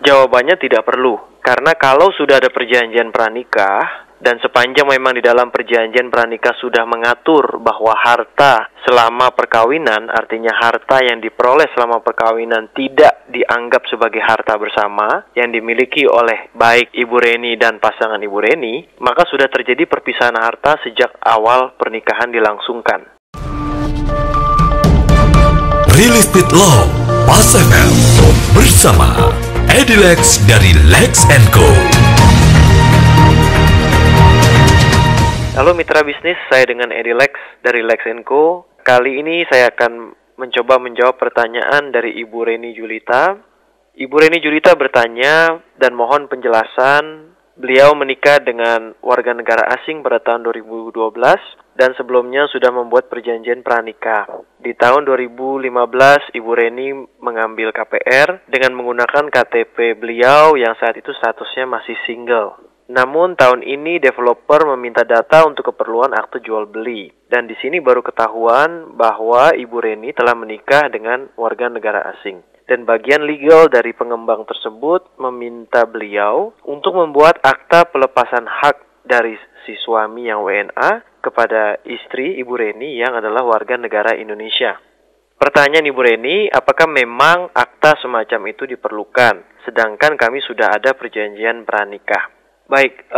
Jawabannya tidak perlu, karena kalau sudah ada perjanjian pranikah, dan sepanjang memang di dalam perjanjian pranikah sudah mengatur bahwa harta selama perkawinan, artinya harta yang diperoleh selama perkawinan tidak dianggap sebagai harta bersama yang dimiliki oleh baik Ibu Reni dan pasangan Ibu Reni, maka sudah terjadi perpisahan harta sejak awal pernikahan dilangsungkan. Real Estate Law Pas FM bersama Edilex dari Lex & Co. Halo mitra bisnis, saya dengan Edilex dari Lex & Co. Kali ini saya akan mencoba menjawab pertanyaan dari Ibu Reni Julita. Ibu Reni Julita bertanya dan mohon penjelasan. Beliau menikah dengan warga negara asing pada tahun 2012 dan sebelumnya sudah membuat perjanjian pranikah. Di tahun 2015, Ibu Reni mengambil KPR dengan menggunakan KTP beliau yang saat itu statusnya masih single. Namun tahun ini developer meminta data untuk keperluan akte jual beli. Dan di sini baru ketahuan bahwa Ibu Reni telah menikah dengan warga negara asing. Dan bagian legal dari pengembang tersebut meminta beliau untuk membuat akta pelepasan hak dari si suami yang WNA kepada istri Ibu Reni yang adalah warga negara Indonesia. Pertanyaan Ibu Reni, apakah memang akta semacam itu diperlukan? Sedangkan kami sudah ada perjanjian pranikah. Baik,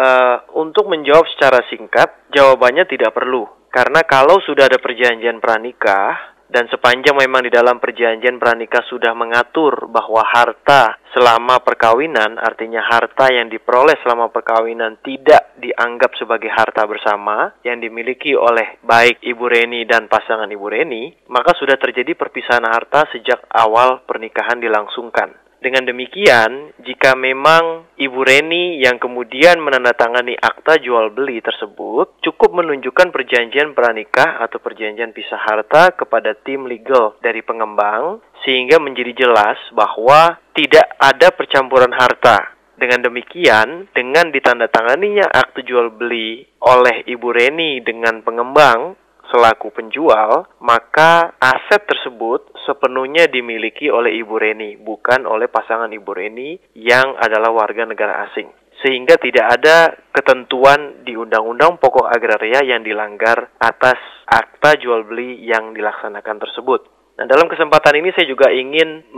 untuk menjawab secara singkat, jawabannya tidak perlu. Karena kalau sudah ada perjanjian pranikah, dan sepanjang memang di dalam perjanjian pranikah sudah mengatur bahwa harta selama perkawinan, artinya harta yang diperoleh selama perkawinan tidak dianggap sebagai harta bersama yang dimiliki oleh baik Ibu Reni dan pasangan Ibu Reni, maka sudah terjadi perpisahan harta sejak awal pernikahan dilangsungkan. Dengan demikian, jika memang Ibu Reni yang kemudian menandatangani akta jual beli tersebut cukup menunjukkan perjanjian pranikah atau perjanjian pisah harta kepada tim legal dari pengembang sehingga menjadi jelas bahwa tidak ada percampuran harta. Dengan demikian, dengan ditandatanganinya akte jual beli oleh Ibu Reni dengan pengembang selaku penjual, maka aset tersebut sepenuhnya dimiliki oleh Ibu Reni, bukan oleh pasangan Ibu Reni yang adalah warga negara asing. Sehingga tidak ada ketentuan di Undang-Undang Pokok Agraria yang dilanggar atas akta jual beli yang dilaksanakan tersebut. Nah, dalam kesempatan ini saya juga ingin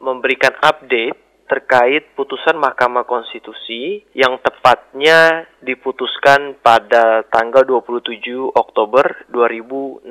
memberikan update terkait putusan Mahkamah Konstitusi yang tepatnya diputuskan pada tanggal 27 Oktober 2016.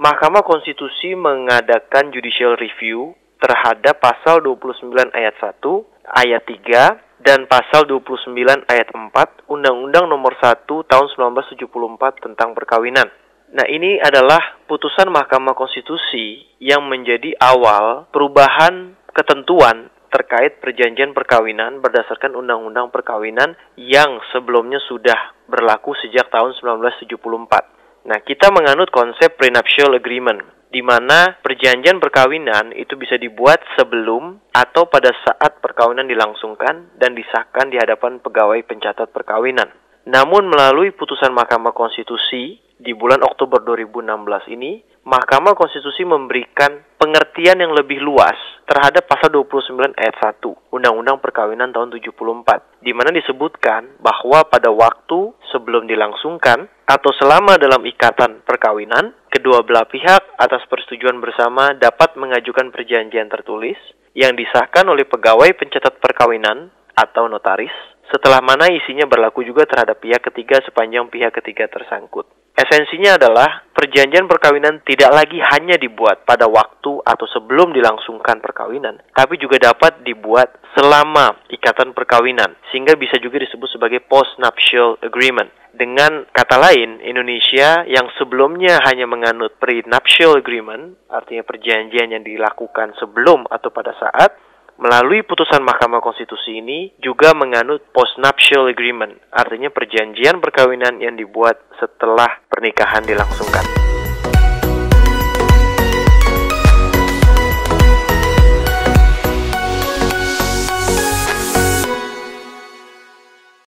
Mahkamah Konstitusi mengadakan judicial review terhadap pasal 29 ayat 1, ayat 3, dan pasal 29 ayat 4 Undang-Undang Nomor 1 Tahun 1974 tentang perkawinan. Nah, ini adalah putusan Mahkamah Konstitusi yang menjadi awal perubahan ketentuan terkait perjanjian perkawinan berdasarkan Undang-Undang Perkawinan yang sebelumnya sudah berlaku sejak tahun 1974. Nah, kita menganut konsep prenuptial agreement, di mana perjanjian perkawinan itu bisa dibuat sebelum atau pada saat perkawinan dilangsungkan dan disahkan di hadapan pegawai pencatat perkawinan. Namun melalui putusan Mahkamah Konstitusi di bulan Oktober 2016 ini, Mahkamah Konstitusi memberikan pengertian yang lebih luas terhadap pasal 29 ayat 1 Undang-Undang Perkawinan tahun 74, di mana disebutkan bahwa pada waktu sebelum dilangsungkan atau selama dalam ikatan perkawinan, kedua belah pihak atas persetujuan bersama dapat mengajukan perjanjian tertulis yang disahkan oleh pegawai pencatat perkawinan atau notaris, setelah mana isinya berlaku juga terhadap pihak ketiga sepanjang pihak ketiga tersangkut. Esensinya adalah perjanjian perkawinan tidak lagi hanya dibuat pada waktu atau sebelum dilangsungkan perkawinan, tapi juga dapat dibuat selama ikatan perkawinan, sehingga bisa juga disebut sebagai post-nuptial agreement. Dengan kata lain, Indonesia yang sebelumnya hanya menganut pre-nuptial agreement, artinya perjanjian yang dilakukan sebelum atau pada saat, melalui putusan Mahkamah Konstitusi ini juga menganut post-nuptial agreement, artinya perjanjian perkawinan yang dibuat setelah pernikahan dilangsungkan.